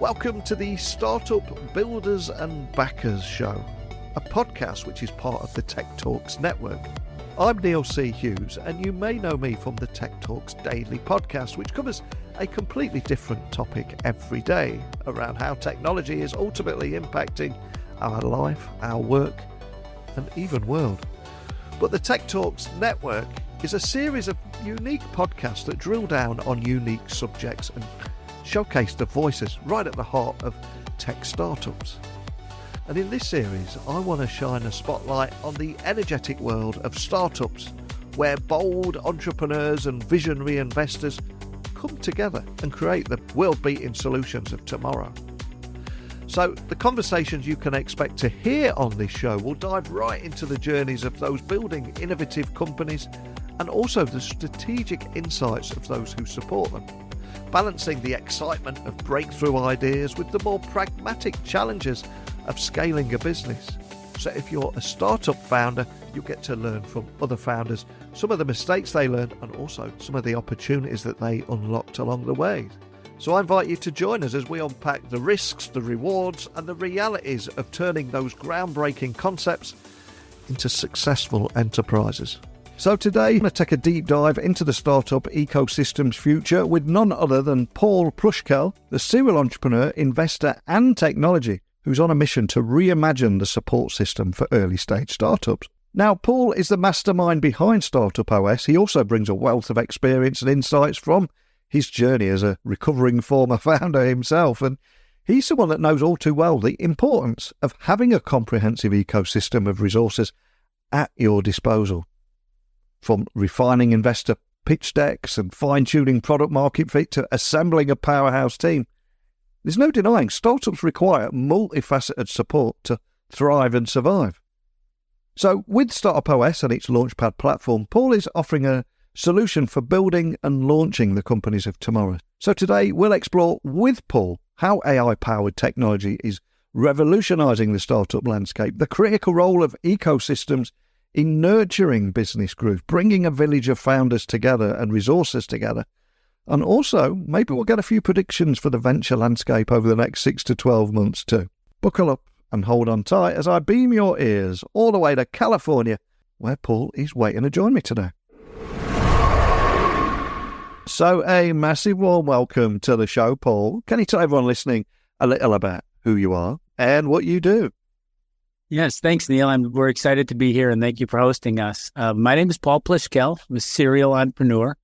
Welcome to the Startup Builders and Backers Show, a podcast which is part of the Tech Talks network. I'm Neil C. Hughes, and you may know me from the Tech Talks daily podcast, which covers a completely different topic every day around how technology is ultimately impacting our life, our work, and even world. But the Tech Talks network is a series of unique podcasts that drill down on unique subjects and showcase the voices right at the heart of tech startups. And in this series, I want to shine a spotlight on the energetic world of startups, where bold entrepreneurs and visionary investors come together and create the world-beating solutions of tomorrow. So the conversations you can expect to hear on this show will dive right into the journeys of those building innovative companies and also the strategic insights of those who support them, balancing the excitement of breakthrough ideas with the more pragmatic challenges of scaling a business. So if you're a startup founder, you get to learn from other founders, some of the mistakes they learned and also some of the opportunities that they unlocked along the way. So I invite you to join us as we unpack the risks, the rewards and the realities of turning those groundbreaking concepts into successful enterprises. So today, I'm going to take a deep dive into the startup ecosystem's future with none other than Paul Pluschkell, the serial entrepreneur, investor and technology, who's on a mission to reimagine the support system for early-stage startups. Now, Paul is the mastermind behind StartupOS. He also brings a wealth of experience and insights from his journey as a recovering former founder himself, and he's someone that knows all too well the importance of having a comprehensive ecosystem of resources at your disposal. From refining investor pitch decks and fine-tuning product market fit to assembling a powerhouse team, there's no denying startups require multifaceted support to thrive and survive. So with StartupOS and its Launchpad platform, Paul is offering a solution for building and launching the companies of tomorrow. So today we'll explore with Paul how AI-powered technology is revolutionizing the startup landscape, the critical role of ecosystems in nurturing business growth, bringing a village of founders together and resources together. And also, maybe we'll get a few predictions for the venture landscape over the next 6 to 12 months too. Buckle up and hold on tight as I beam your ears all the way to California, where Paul is waiting to join me today. So a massive warm welcome to the show, Paul. Can you tell everyone listening a little about who you are and what you do? Yes, thanks, Neil. We're excited to be here, and thank you for hosting us. My name is Paul Pluschkell. I'm a serial entrepreneur,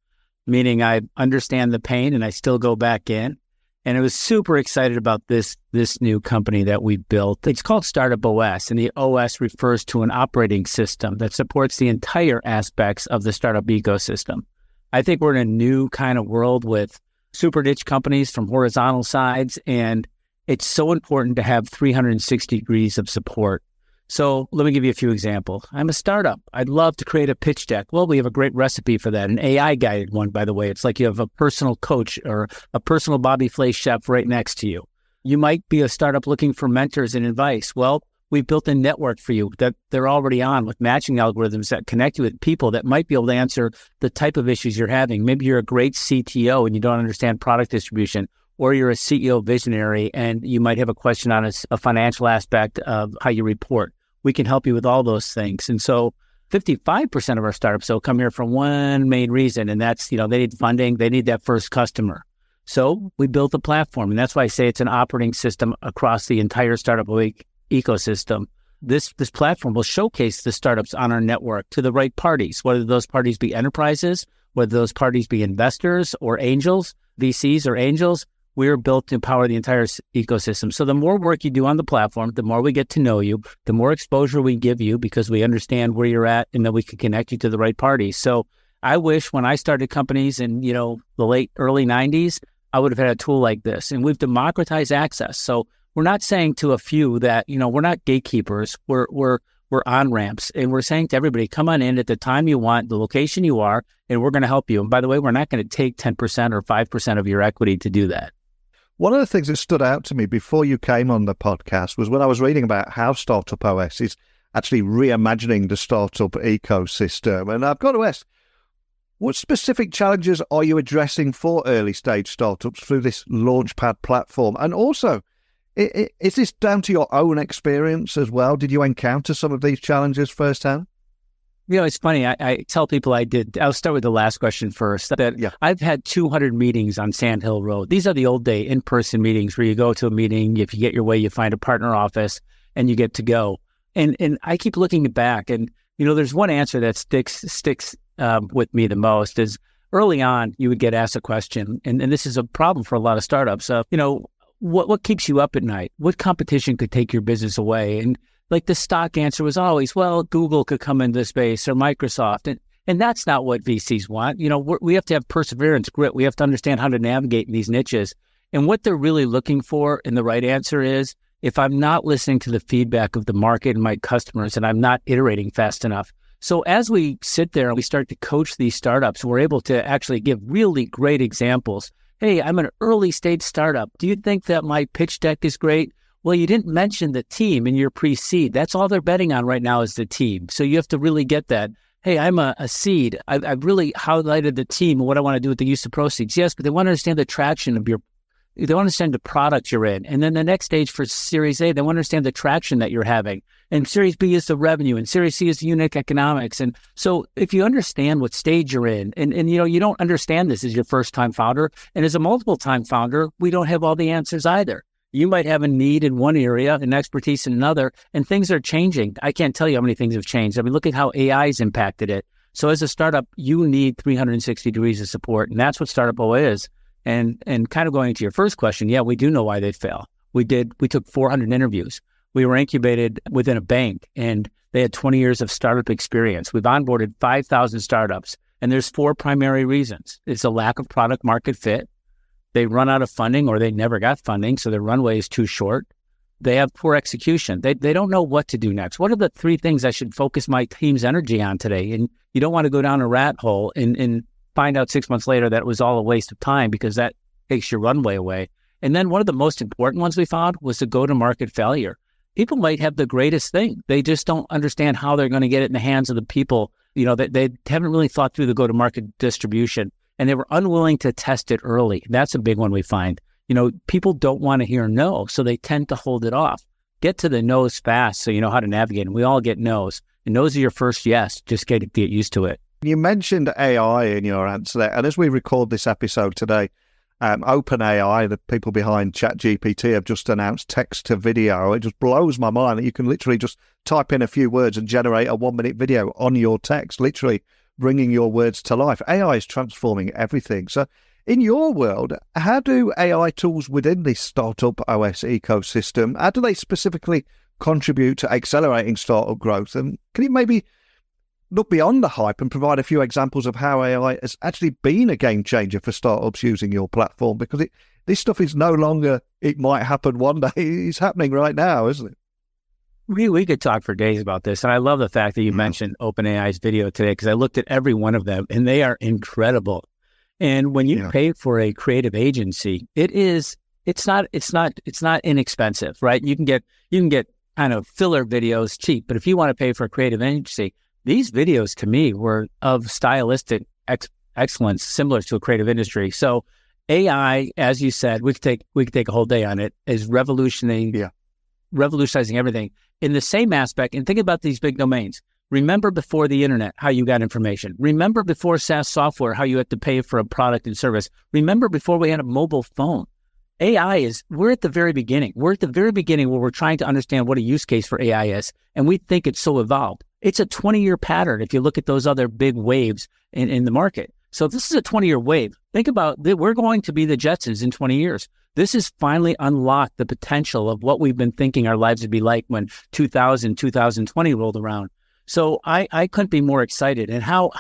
meaning I understand the pain and I still go back in. And I was super excited about this new company that we built. It's called StartupOS, and the OS refers to an operating system that supports the entire aspects of the startup ecosystem. I think we're in a new kind of world with super niche companies from horizontal sides, and it's so important to have 360 degrees of support. So let me give you a few examples. I'm a startup. I'd love to create a pitch deck. Well, we have a great recipe for that, an AI-guided one, by the way. It's like you have a personal coach or a personal Bobby Flay chef right next to you. You might be a startup looking for mentors and advice. Well, we've built a network for you that they're already on with matching algorithms that connect you with people that might be able to answer the type of issues you're having. Maybe you're a great CTO and you don't understand product distribution, or you're a CEO visionary and you might have a question on a financial aspect of how you report. We can help you with all those things. And so 55% of our startups will come here for one main reason, and that's, they need funding, they need that first customer. So we built a platform, and that's why I say it's an operating system across the entire startup ecosystem. This platform will showcase the startups on our network to the right parties, whether those parties be enterprises, whether those parties be investors or angels, VCs or angels. We're built to empower the entire ecosystem. So the more work you do on the platform, the more we get to know you, the more exposure we give you because we understand where you're at and then we can connect you to the right parties. So I wish when I started companies in, the early 90s, I would have had a tool like this. And we've democratized access. So we're not saying to a few that, we're not gatekeepers. We're on-ramps. And we're saying to everybody, come on in at the time you want, the location you are, and we're going to help you. And by the way, we're not going to take 10% or 5% of your equity to do that. One of the things that stood out to me before you came on the podcast was when I was reading about how StartupOS is actually reimagining the startup ecosystem. And I've got to ask, What specific challenges are you addressing for early stage startups through this Launchpad platform? And also, is this down to your own experience as well? Did you encounter some of these challenges firsthand? It's funny. I tell people I'll start with the last question first. I've had 200 meetings on Sand Hill Road. These are the old day in-person meetings where you go to a meeting. If you get your way, you find a partner office and you get to go. And I keep looking back, and there's one answer that sticks with me the most is early on you would get asked a question, and this is a problem for a lot of startups. What keeps you up at night? What competition could take your business away? And like the stock answer was always, well, Google could come into the space or Microsoft. And that's not what VCs want. We have to have perseverance, grit. We have to understand how to navigate in these niches. And what they're really looking for, and the right answer is, if I'm not listening to the feedback of the market and my customers, and I'm not iterating fast enough. So as we sit there and we start to coach these startups, we're able to actually give really great examples. Hey, I'm an early stage startup. Do you think that my pitch deck is great? Well, you didn't mention the team in your pre-seed. That's all they're betting on right now is the team. So you have to really get that. Hey, I'm a seed. I've really highlighted the team and what I want to do with the use of proceeds. Yes, but they want to understand the traction of they want to understand the product you're in. And then the next stage for Series A, they want to understand the traction that you're having. And Series B is the revenue, and Series C is the unit economics. And so if you understand what stage you're in, and you don't understand this as your first-time founder, and as a multiple-time founder, we don't have all the answers either. You might have a need in one area, an expertise in another, and things are changing. I can't tell you how many things have changed. I mean, look at how AI has impacted it. So as a startup, you need 360 degrees of support, and that's what StartupOS is. And kind of going into your first question, yeah, we do know why they fail. We took 400 interviews. We were incubated within a bank, and they had 20 years of startup experience. We've onboarded 5,000 startups, and there's 4 primary reasons. It's a lack of product market fit. They run out of funding, or they never got funding, so their runway is too short. They have poor execution. They don't know what to do next. What are the 3 things I should focus my team's energy on today? And you don't want to go down a rat hole and find out 6 months later that it was all a waste of time, because that takes your runway away. And then one of the most important ones we found was the go-to-market failure. People might have the greatest thing. They just don't understand how they're going to get it in the hands of the people. They haven't really thought through the go-to-market distribution, and they were unwilling to test it early. That's a big one we find. People don't want to hear no, so they tend to hold it off. Get to the no's fast so you know how to navigate. And we all get no's. And no's are your first yes. Just get used to it. You mentioned AI in your answer there. And as we record this episode today, OpenAI, the people behind ChatGPT, have just announced text to video. It just blows my mind that you can literally just type in a few words and generate a 1-minute video on your text, literally bringing your words to life. AI is transforming everything. So in your world, how do AI tools within this StartupOS ecosystem, how do they specifically contribute to accelerating startup growth? And can you maybe look beyond the hype and provide a few examples of how AI has actually been a game changer for startups using your platform? Because this stuff is no longer, it might happen one day, it's happening right now, isn't it? We could talk for days about this. And I love the fact that you mentioned OpenAI's video today, because I looked at every one of them and they are incredible. And when you pay for a creative agency, it's not inexpensive, right? You can get kind of filler videos cheap, but if you want to pay for a creative agency, these videos to me were of stylistic excellence, similar to a creative industry. So AI, as you said, we could take a whole day on it, is revolutionizing everything in the same aspect. And think about these big domains. Remember before the internet, how you got information. Remember before SaaS software, how you had to pay for a product and service. Remember before we had a mobile phone. We're at the very beginning. We're at the very beginning where we're trying to understand what a use case for AI is. And we think it's so evolved. It's a 20-year pattern if you look at those other big waves in the market. So this is a 20-year wave. Think about that. We're going to be the Jetsons in 20 years. This has finally unlocked the potential of what we've been thinking our lives would be like when 2020 rolled around. So I couldn't be more excited. And how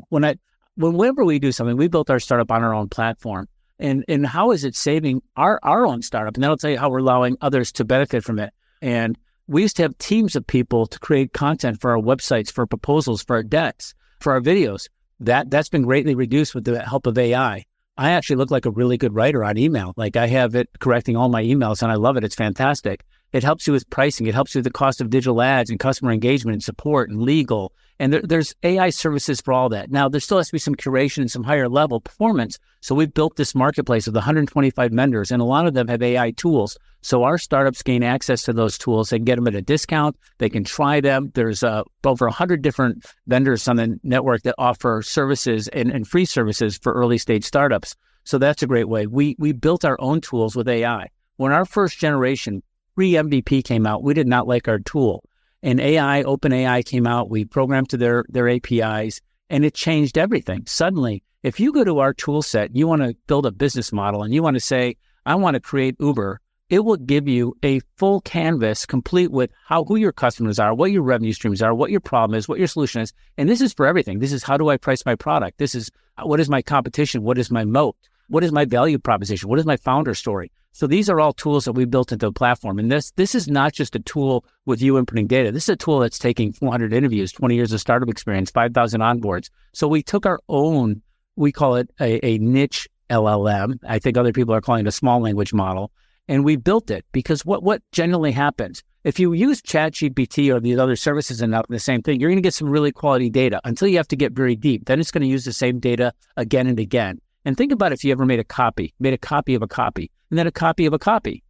whenever we do something, we built our startup on our own platform. And how is it saving our own startup? And that'll tell you how we're allowing others to benefit from it. And we used to have teams of people to create content for our websites, for proposals, for our decks, for our videos. That's been greatly reduced with the help of AI. I actually look like a really good writer on email. Like I have it correcting all my emails and I love it. It's fantastic. It helps you with pricing. It helps you with the cost of digital ads and customer engagement and support and legal. And there's AI services for all that. Now, there still has to be some curation and some higher level performance. So we've built this marketplace with 125 vendors, and a lot of them have AI tools. So our startups gain access to those tools. They can get them at a discount. They can try them. There's over 100 different vendors on the network that offer services and free services for early stage startups. So that's a great way. We built our own tools with AI. When our first generation pre-MVP came out, we did not like our tool. And OpenAI came out. We programmed to their APIs, and it changed everything. Suddenly, if you go to our tool set, you want to build a business model, and you want to say, I want to create Uber, it will give you a full canvas complete with who your customers are, what your revenue streams are, what your problem is, what your solution is. And this is for everything. This is how do I price my product? This is what is my competition? What is my moat? What is my value proposition? What is my founder story? So these are all tools that we built into the platform. And this is not just a tool with you inputting data. This is a tool that's taking 400 interviews, 20 years of startup experience, 5,000 onboards. So we took our own, we call it a niche LLM. I think other people are calling it a small language model. And we built it because what generally happens, if you use ChatGPT or these other services and the same thing, you're going to get some really quality data until you have to get very deep. Then it's going to use the same data again and again. And think about if you ever made a copy of a copy, and then a copy of a copy.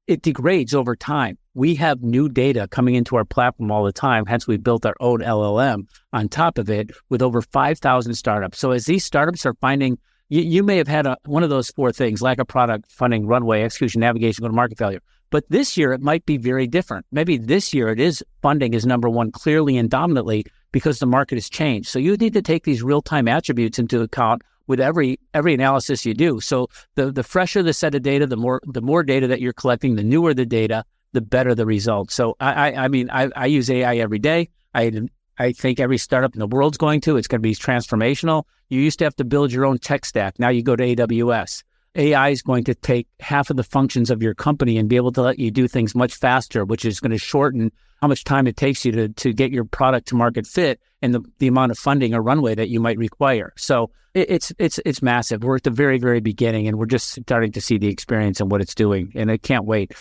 It degrades over time. We have new data coming into our platform all the time. Hence, we built our own LLM on top of it with over 5,000 startups. So as these startups are finding, you may have had one of those four things: lack of product, funding, runway, execution, navigation, go-to-market failure. But this year, it might be very different. Maybe this year funding is number one clearly and dominantly because the market has changed. So you need to take these real-time attributes into account with every analysis you do. So the fresher the set of data, the more data that you're collecting, the newer the data, the better the results. So I use AI every day. I think every startup in the world's going to. It's going to be transformational. You used to have to build your own tech stack. Now you go to AWS. AI is going to take half of the functions of your company and be able to let you do things much faster, which is going to shorten how much time it takes you to get your product to market fit and the amount of funding or runway that you might require. So it's massive. We're at the very, very beginning, and we're just starting to see the experience and what it's doing, and I can't wait.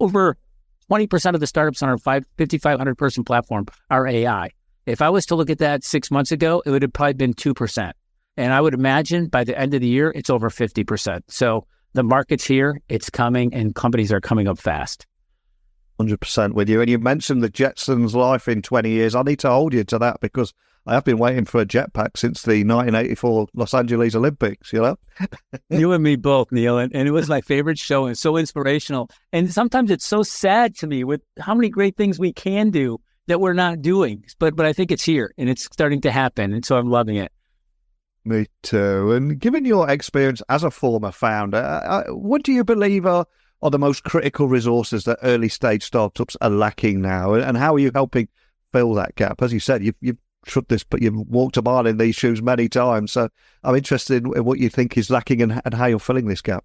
Over 20% of the startups on our 5,500 person platform are AI. If I was to look at that 6 months ago, it would have probably been 2%. And I would imagine by the end of the year, it's over 50%. So the market's here, it's coming, and companies are coming up fast. 100% with you. And you mentioned the Jetsons' life in 20 years. I need to hold you to that because I have been waiting for a jetpack since the 1984 Los Angeles Olympics, you know? You and me both, Neil. And it was my favorite show and so inspirational. And sometimes it's so sad to me with how many great things we can do that we're not doing. But I think it's here and it's starting to happen. And so I'm loving it. Me too. And given your experience as a former founder, what do you believe are the most critical resources that early stage startups are lacking now? And how are you helping fill that gap? As you said, you've trod this, but you've walked a mile in these shoes many times. So I'm interested in what you think is lacking and how you're filling this gap.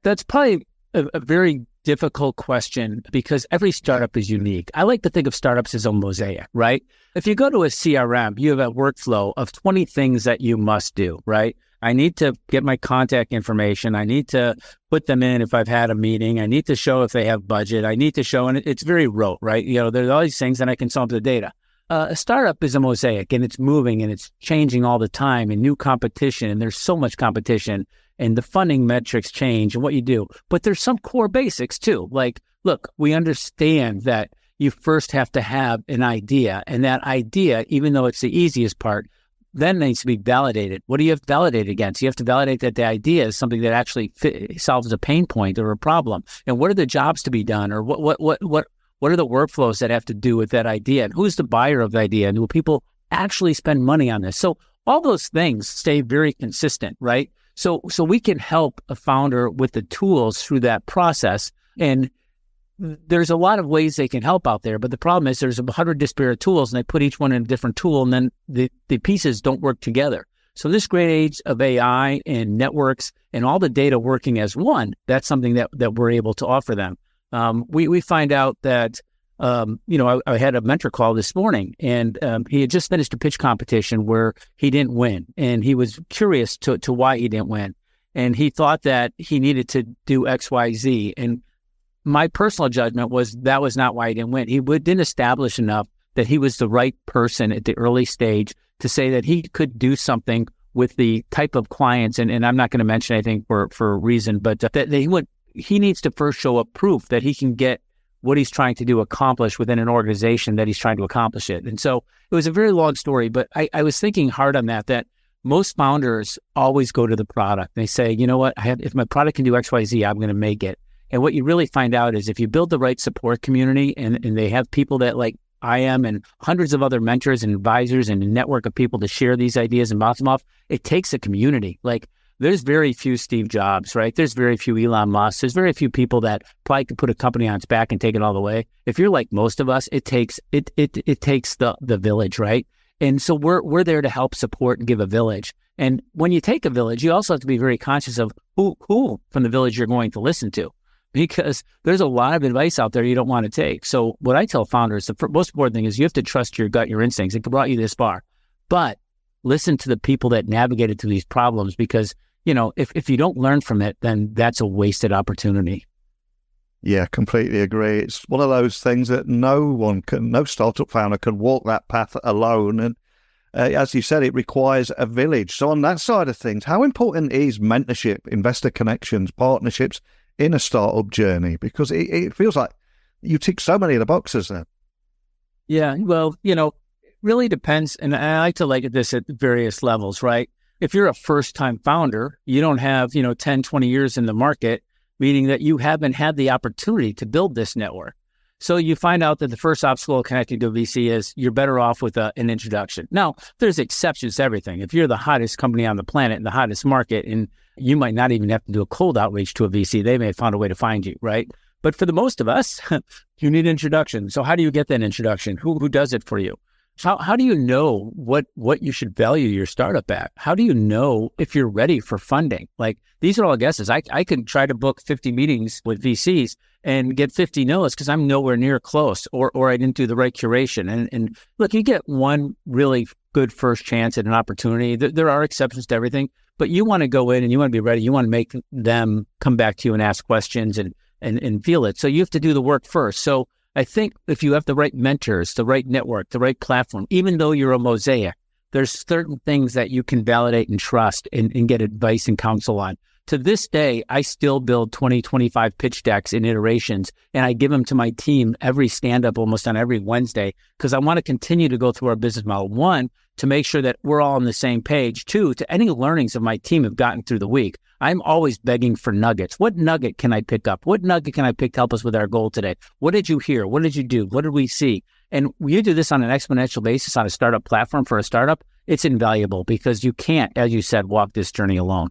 That's probably a very difficult question because every startup is unique. I like to think of startups as a mosaic, right? If you go to a CRM, you have a workflow of 20 things that you must do, right? I need to get my contact information. I need to put them in if I've had a meeting. I need to show if they have budget. I need to show, and it's very rote, right? You know, there's all these things and I can solve the data. A startup is a mosaic and it's moving and it's changing all the time and new competition. And there's so much competition and the funding metrics change and what you do. But there's some core basics too. Like, look, we understand that you first have to have an idea, and that idea, even though it's the easiest part, then needs to be validated. What do you have to validate against? You have to validate that the idea is something that actually solves a pain point or a problem. And what are the jobs to be done, or what are the workflows that have to do with that idea? And who's the buyer of the idea? And will people actually spend money on this? So all those things stay very consistent, right? So we can help a founder with the tools through that process. And there's a lot of ways they can help out there, but the problem is there's 100 disparate tools and they put each one in a different tool and then the pieces don't work together. So this great age of AI and networks and all the data working as one, that's something that we're able to offer them. We find out that, I had a mentor call this morning and he had just finished a pitch competition where he didn't win. And he was curious to why he didn't win. And he thought that he needed to do X, Y, Z. And my personal judgment was that was not why he didn't win. He didn't establish enough that he was the right person at the early stage to say that he could do something with the type of clients. And I'm not going to mention anything for a reason, but that he needs to first show up proof that he can get what he's trying to do accomplished within an organization that he's trying to accomplish it. And so it was a very long story, but I was thinking hard on that most founders always go to the product. They say, you know what, if my product can do X, Y, Z, I'm going to make it. And what you really find out is if you build the right support community and they have people that like I am and hundreds of other mentors and advisors and a network of people to share these ideas and bounce them off, it takes a community. Like there's very few Steve Jobs, right? There's very few Elon Musk. There's very few people that probably could put a company on its back and take it all the way. If you're like most of us, it takes the village, right? And so we're there to help support and give a village. And when you take a village, you also have to be very conscious of who from the village you're going to listen to, because there's a lot of advice out there you don't want to take. So what I tell founders, the most important thing is you have to trust your gut, your instincts. It brought you this far, but listen to the people that navigated through these problems, because if you don't learn from it, then that's a wasted opportunity. Yeah, completely agree. It's one of those things that no startup founder can walk that path alone. And as you said, it requires a village. So on that side of things, how important is mentorship, investor connections, partnerships in a startup journey? Because it feels like you tick so many of the boxes there. Yeah, well, it really depends. And I like to look at this at various levels, right? If you're a first-time founder, you don't have, 10, 20 years in the market, meaning that you haven't had the opportunity to build this network. So you find out that the first obstacle connecting to a VC is you're better off with an introduction. Now, there's exceptions to everything. If you're the hottest company on the planet in the hottest market, and you might not even have to do a cold outreach to a VC, they may have found a way to find you, right? But for the most of us, you need introduction. So how do you get that introduction? Who does it for you? How do you know what you should value your startup at? How do you know if you're ready for funding? Like, these are all guesses. I could try to book 50 meetings with VCs and get 50 no's because I'm nowhere near close, or I didn't do the right curation. And look, you get one really good first chance at an opportunity. There are exceptions to everything, but you want to go in and you want to be ready. You want to make them come back to you and ask questions and feel it. So you have to do the work first. So I think if you have the right mentors, the right network, the right platform, even though you're a mosaic, there's certain things that you can validate and trust and get advice and counsel on. To this day, I still build 20, 25 pitch decks in iterations, and I give them to my team every stand-up almost on every Wednesday, because I want to continue to go through our business model. One, to make sure that we're all on the same page. Two, to any learnings of my team have gotten through the week. I'm always begging for nuggets. What nugget can I pick up? What nugget can I pick to help us with our goal today? What did you hear? What did you do? What did we see? And when you do this on an exponential basis on a startup platform for a startup, it's invaluable, because you can't, as you said, walk this journey alone.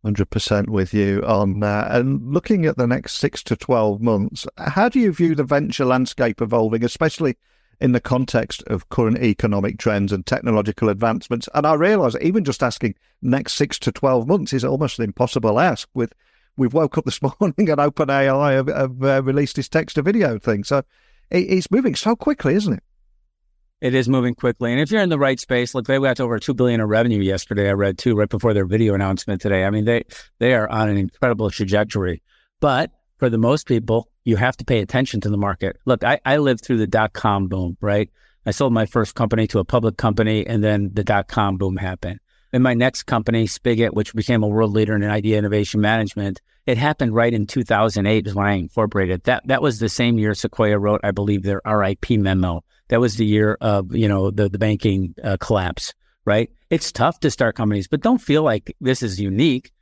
100% with you on that. And looking at the next 6 to 12 months, how do you view the venture landscape evolving, especially in the context of current economic trends and technological advancements? And I realise even just asking next 6 to 12 months is almost an impossible ask. We've woke up this morning and OpenAI have released this text-to-video thing. So it's moving so quickly, isn't it? It is moving quickly. And if you're in the right space, look, they got to over $2 billion in revenue yesterday. I read too, right before their video announcement today. I mean, they are on an incredible trajectory. But for the most people, you have to pay attention to the market. Look, I lived through the dot-com boom, right? I sold my first company to a public company, and then the dot-com boom happened. And my next company, Spigot, which became a world leader in idea innovation management, it happened right in 2008 is when I incorporated. That was the same year Sequoia wrote, I believe, their RIP memo. That was the year of, the banking collapse, right? It's tough to start companies, but don't feel like this is unique.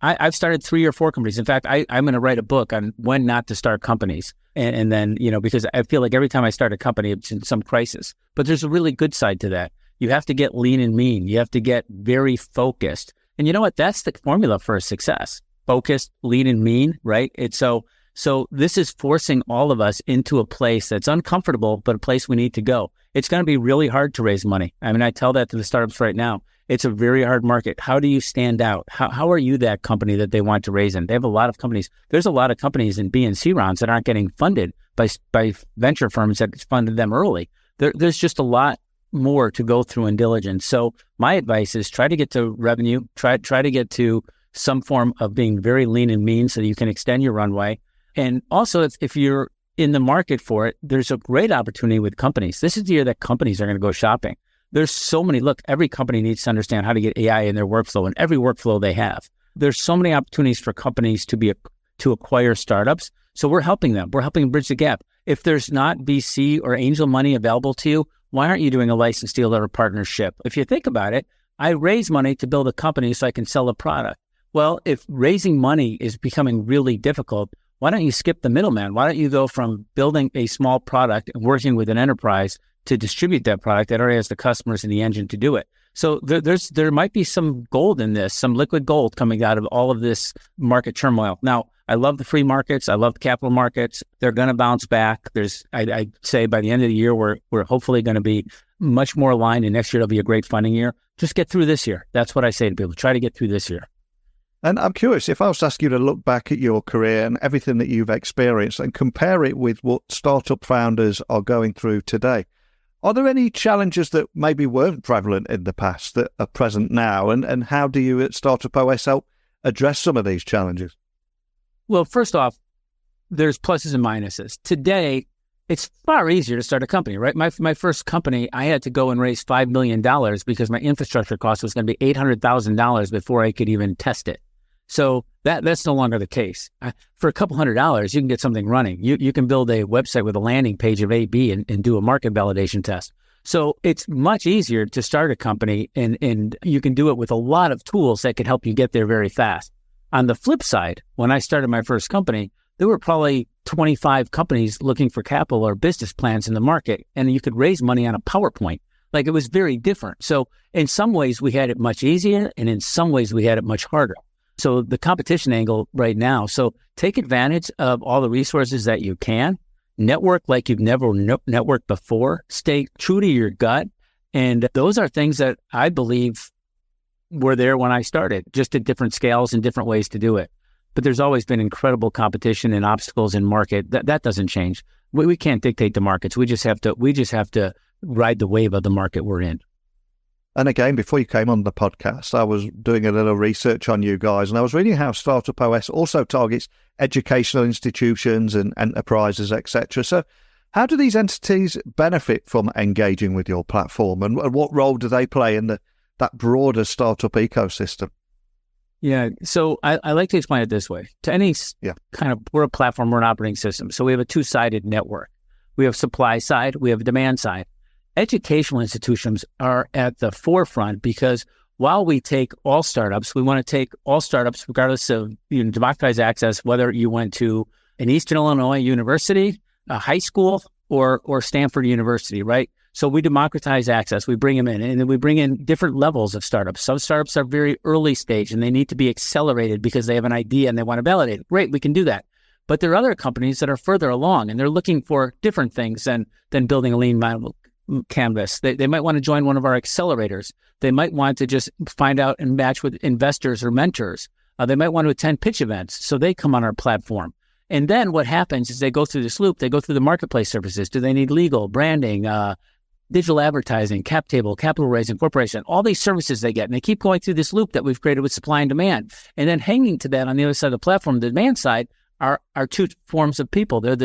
I've started 3 or 4 companies. In fact, I'm going to write a book on when not to start companies. And then, because I feel like every time I start a company, it's in some crisis. But there's a really good side to that. You have to get lean and mean. You have to get very focused. And you know what? That's the formula for success. Focused, lean and mean, right? So this is forcing all of us into a place that's uncomfortable, but a place we need to go. It's going to be really hard to raise money. I mean, I tell that to the startups right now. It's a very hard market. How do you stand out? How are you that company that they want to raise in? They have a lot of companies. There's a lot of companies in B and C rounds that aren't getting funded by venture firms that funded them early. There's just a lot more to go through in diligence. So my advice is try to get to revenue, try to get to some form of being very lean and mean so that you can extend your runway. And also, if you're in the market for it, there's a great opportunity with companies. This is the year that companies are going to go shopping. There's so many, look, every company needs to understand how to get AI in their workflow and every workflow they have. There's so many opportunities for companies to acquire startups. So we're helping them. We're helping bridge the gap. If there's not VC or angel money available to you, why aren't you doing a license deal or a partnership? If you think about it, I raise money to build a company so I can sell a product. Well, if raising money is becoming really difficult, why don't you skip the middleman? Why don't you go from building a small product and working with an enterprise to distribute that product that already has the customers and the engine to do it? So there might be some gold in this, some liquid gold coming out of all of this market turmoil. Now, I love the free markets. I love the capital markets. They're going to bounce back. I'd say by the end of the year, we're hopefully going to be much more aligned, and next year it'll be a great funding year. Just get through this year. That's what I say to people. Try to get through this year. And I'm curious, if I was to ask you to look back at your career and everything that you've experienced and compare it with what startup founders are going through today, are there any challenges that maybe weren't prevalent in the past that are present now? And how do you at StartupOS help address some of these challenges? Well, first off, there's pluses and minuses. Today, it's far easier to start a company, right? My first company, I had to go and raise $5 million because my infrastructure cost was going to be $800,000 before I could even test it. So that's no longer the case. For a couple $100, you can get something running. You can build a website with a landing page of A/B and do a market validation test. So it's much easier to start a company, and you can do it with a lot of tools that can help you get there very fast. On the flip side, when I started my first company, there were probably 25 companies looking for capital or business plans in the market, and you could raise money on a PowerPoint. Like, it was very different. So in some ways, we had it much easier, and in some ways, we had it much harder. So the competition angle right now, so take advantage of all the resources that you can, network like you've never networked before, stay true to your gut. And those are things that I believe were there when I started, just at different scales and different ways to do it. But there's always been incredible competition and obstacles in market. That doesn't change. We can't dictate the markets. We just have to ride the wave of the market we're in. And again, before you came on the podcast, I was doing a little research on you guys, and I was reading how StartupOS also targets educational institutions and enterprises, etc. So how do these entities benefit from engaging with your platform, and what role do they play in that broader startup ecosystem? Yeah, so I like to explain it this way. To any kind of, we're a platform, we're an operating system. So we have a two-sided network. We have supply side, we have demand side. Educational institutions are at the forefront because while we take all startups, we want to take all startups regardless of democratized access, whether you went to an Eastern Illinois university, a high school, or Stanford University, right? So we democratize access. We bring them in, and then we bring in different levels of startups. Some startups are very early stage, and they need to be accelerated because they have an idea and they want to validate it. Great, we can do that. But there are other companies that are further along, and they're looking for different things than building a lean canvas. They might want to join one of our accelerators. They might want to just find out and match with investors or mentors. They might want to attend pitch events, so they come on our platform. And then what happens is they go through this loop. They go through the marketplace services. Do they need legal, branding, digital advertising, cap table, capital raising, corporation, all these services they get. And they keep going through this loop that we've created with supply and demand. And then hanging to that on the other side of the platform, the demand side, are two forms of people. They're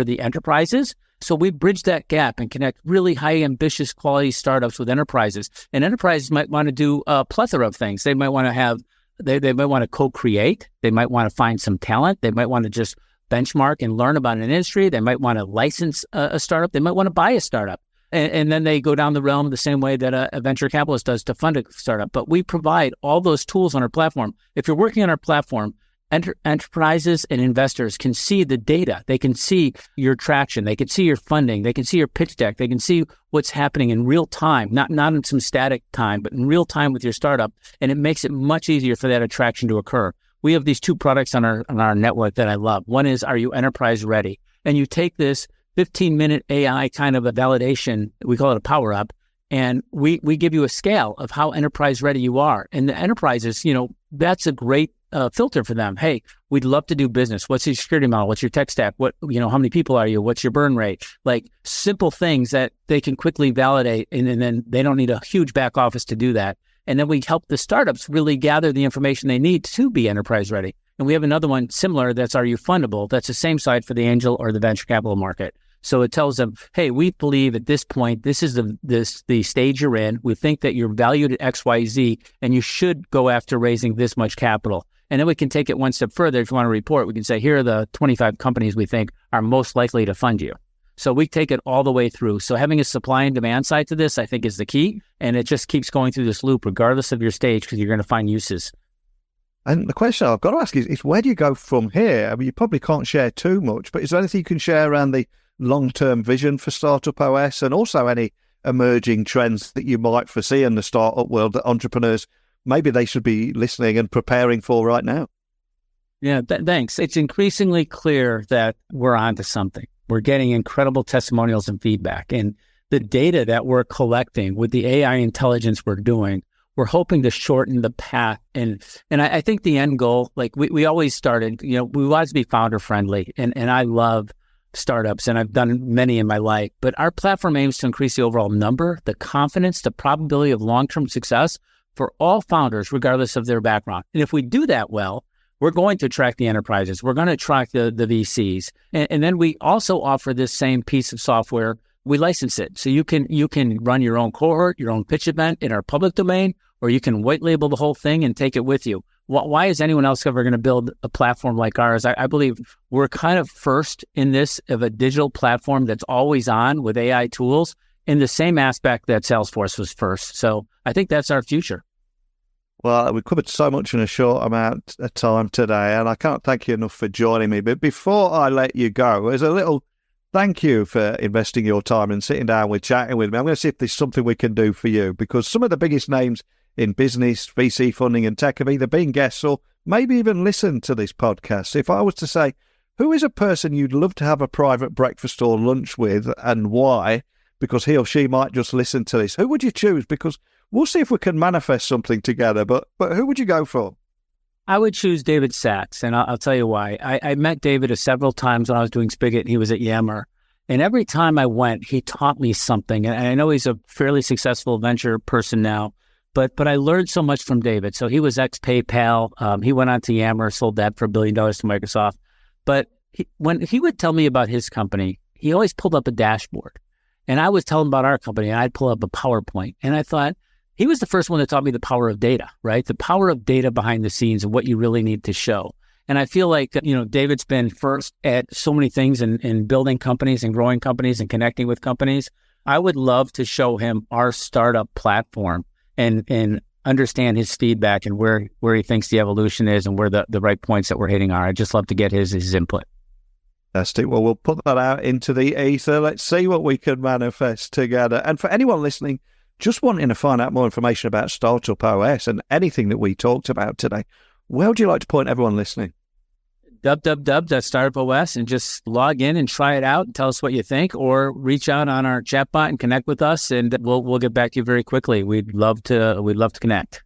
the enterprises. So we bridge that gap and connect really high, ambitious, quality startups with enterprises. And enterprises might want to do a plethora of things. They might want to have, they might want to co-create. They might want to find some talent. They might want to just benchmark and learn about an industry. They might want to license a startup. They might want to buy a startup. And then they go down the realm the same way that a venture capitalist does to fund a startup. But we provide all those tools on our platform. If you're working on our platform, enterprises and investors can see the data. They can see your traction. They can see your funding. They can see your pitch deck. They can see what's happening in real time, not in some static time, but in real time with your startup. And it makes it much easier for that attraction to occur. We have these two products on our network that I love. One is, are you enterprise ready? And you take this 15-minute AI kind of a validation, we call it a power up, and we give you a scale of how enterprise ready you are. And the enterprises, that's a great filter for them. Hey, we'd love to do business. What's your security model? What's your tech stack? How many people are you? What's your burn rate? Like simple things that they can quickly validate, and then they don't need a huge back office to do that. And then we help the startups really gather the information they need to be enterprise ready. And we have another one similar that's Are You Fundable? That's the same site for the angel or the venture capital market. So it tells them, hey, we believe at this point, this is the stage you're in. We think that you're valued at XYZ, and you should go after raising this much capital. And then we can take it one step further. If you want to report, we can say, here are the 25 companies we think are most likely to fund you. So we take it all the way through. So having a supply and demand side to this, I think, is the key. And it just keeps going through this loop, regardless of your stage, because you're going to find uses. And the question I've got to ask is where do you go from here? I mean, you probably can't share too much, but is there anything you can share around the long-term vision for StartupOS and also any emerging trends that you might foresee in the startup world that entrepreneurs, maybe they should be listening and preparing for right now? Yeah, thanks. It's increasingly clear that we're onto something. We're getting incredible testimonials and feedback. And the data that we're collecting with the AI intelligence we're doing, we're hoping to shorten the path. And I think the end goal, like we always started, we wanted to be founder friendly. And I love startups, and I've done many in my life. But our platform aims to increase the overall number, the confidence, the probability of long-term success for all founders, regardless of their background. And if we do that well, we're going to attract the enterprises. We're going to attract the VCs. And then we also offer this same piece of software. We license it. So you can run your own cohort, your own pitch event in our public domain, or you can white label the whole thing and take it with you. Why is anyone else ever going to build a platform like ours? I believe we're kind of first in this of a digital platform that's always on with AI tools in the same aspect that Salesforce was first. So I think that's our future. Well, we covered so much in a short amount of time today, and I can't thank you enough for joining me. But before I let you go, as a little thank you for investing your time and sitting down with chatting with me, I'm going to see if there's something we can do for you, because some of the biggest names in business, VC funding and tech have either been guests or maybe even listened to this podcast. If I was to say, who is a person you'd love to have a private breakfast or lunch with and why, because he or she might just listen to this, who would you choose? Because we'll see if we can manifest something together, but who would you go for? I would choose David Sachs, and I'll tell you why. I met David several times when I was doing Spigot. He was at Yammer. And every time I went, he taught me something. And I know he's a fairly successful venture person now, but I learned so much from David. So he was ex-PayPal. He went on to Yammer, sold that for $1 billion to Microsoft. But when he would tell me about his company, he always pulled up a dashboard. And I would tell him about our company, and I'd pull up a PowerPoint. And I thought, he was the first one that taught me the power of data, right? The power of data behind the scenes and what you really need to show. And I feel like, David's been first at so many things in building companies and growing companies and connecting with companies. I would love to show him our startup platform and understand his feedback and where he thinks the evolution is and where the right points that we're hitting are. I'd just love to get his input. Fantastic. Well, we'll put that out into the ether. Let's see what we can manifest together. And for anyone listening, just wanting to find out more information about StartupOS and anything that we talked about today, where would you like to point everyone listening? www.startupOS and just log in and try it out and tell us what you think, or reach out on our chatbot and connect with us, and we'll get back to you very quickly. We'd love to connect.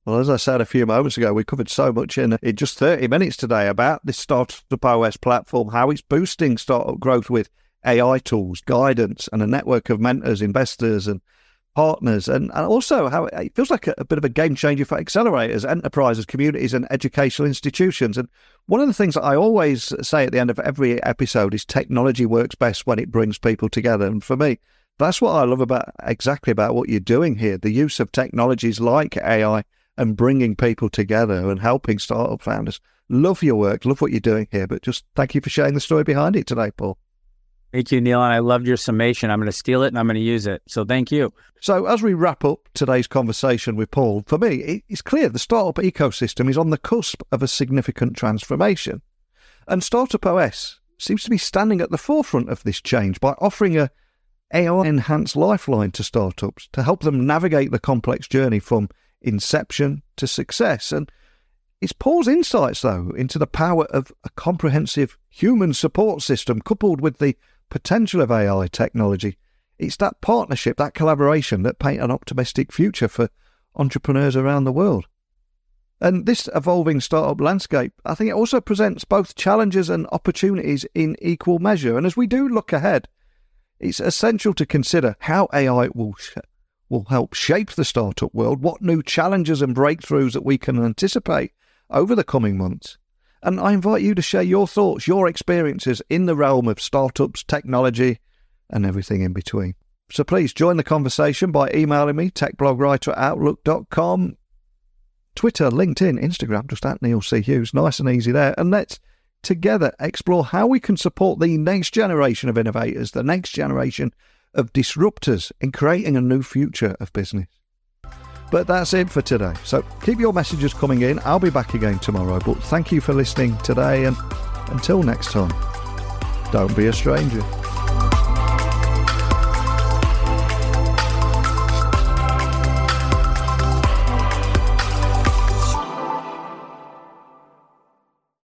Well, as I said a few moments ago, we covered so much in just 30 minutes today about this StartupOS platform, how it's boosting startup growth with AI tools, guidance, and a network of mentors, investors, and partners, and also how it feels like a bit of a game changer for accelerators, enterprises, communities, and educational institutions. And one of the things that I always say at the end of every episode is technology works best when it brings people together. And for me, that's what I love about what you're doing here, the use of technologies like AI and bringing people together and helping startup founders. Love your work, love what you're doing here, but just thank you for sharing the story behind it today, Paul. Thank you, Neil, and I loved your summation. I'm going to steal it and I'm going to use it. So thank you. So as we wrap up today's conversation with Paul, for me, it's clear the startup ecosystem is on the cusp of a significant transformation. And StartupOS seems to be standing at the forefront of this change by offering a AI-enhanced lifeline to startups to help them navigate the complex journey from inception to success. And it's Paul's insights, though, into the power of a comprehensive human support system coupled with the potential of AI technology. It's that partnership, that collaboration that paint an optimistic future for entrepreneurs around the world. And this evolving startup landscape, I think it also presents both challenges and opportunities in equal measure. And as we do look ahead, it's essential to consider how AI will help shape the startup world, what new challenges and breakthroughs that we can anticipate, over the coming months. And I invite you to share your thoughts, your experiences in the realm of startups, technology, and everything in between. So please join the conversation by emailing me, techblogwriter@outlook.com, Twitter, LinkedIn, Instagram, just at Neil C. Hughes. Nice and easy there. And let's together explore how we can support the next generation of innovators, the next generation of disruptors in creating a new future of business. But that's it for today. So keep your messages coming in. I'll be back again tomorrow. But thank you for listening today. And until next time, don't be a stranger.